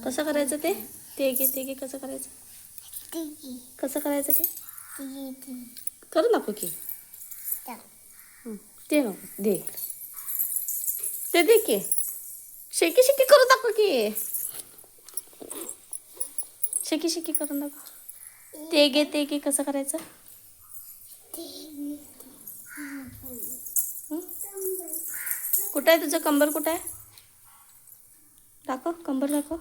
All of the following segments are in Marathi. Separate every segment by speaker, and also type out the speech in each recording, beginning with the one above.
Speaker 1: कसं करायचं ते ते घे कसं करायचं कसं करायचं ते करू नको की ते नको दे ते दे की शेकी शेकी करू नको की शेकी शेकी करू नको ते घे कसं करायचं कुठं आहे तुझं कंबर कुठं आहे दाखव कंबर दाखव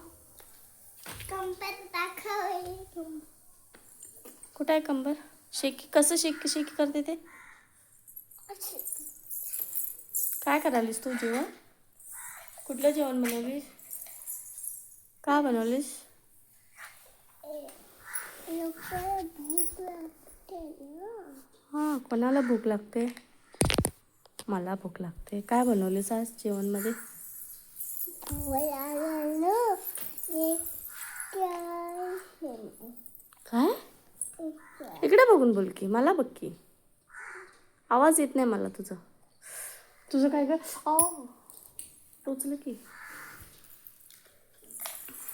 Speaker 1: कुठं आहे कंबर शेकी कसं शेकी शेकी करते ते काय करालीस तू जेवण कुठलं जेवण बनवलीस का बनवलीस हां कोणाला भूक लागते मला भूक लागते काय बनवलीस आज जेवणमध्ये काय इकडे बघून बोल की मला बघ की आवाज येत नाही मला तुझं काय काय टोचलं की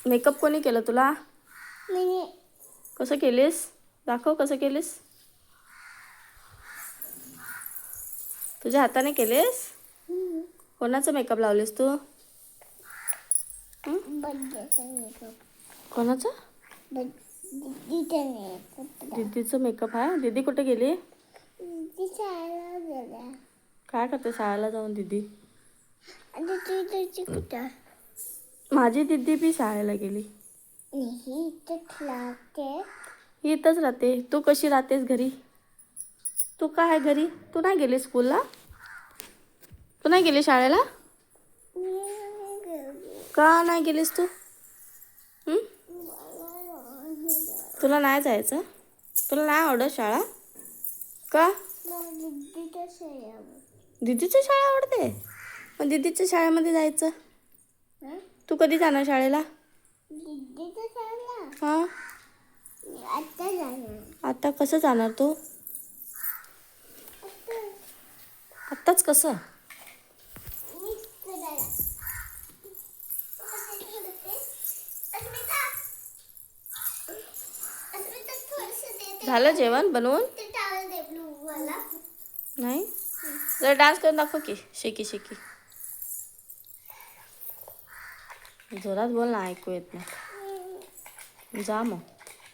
Speaker 1: मेकअप कोणी केलं तुला कसं केलीस दाखव कसं केलीस तुझ्या हाताने केलीस कोणाचं मेकअप लावलीस तू कोणाचं दीदीचं मेकअप आहे दीदी कुठे गेली काय करते शाळेला जाऊन दीदी माझी दीदी बी शाळेला गेली इथंच राहते तू कशी राहतेस घरी तू काय आहे घरी तू नाही गेली स्कूलला तू नाही गेली शाळेला का नाही गेलीस तू तुला नाही जायचं तुला नाही आवडत शाळा का दीदीची शाळा आवडते मग दीदीच्या शाळेमध्ये जायचं तू कधी जाणार शाळेला हां आता कसं जाणार तू आत्ताच कसं झालं जेवण बनवून नाही जरा डान्स करून दाखव की शेकी शेकी जोरात बोल ना ऐकू येत नाही जा मग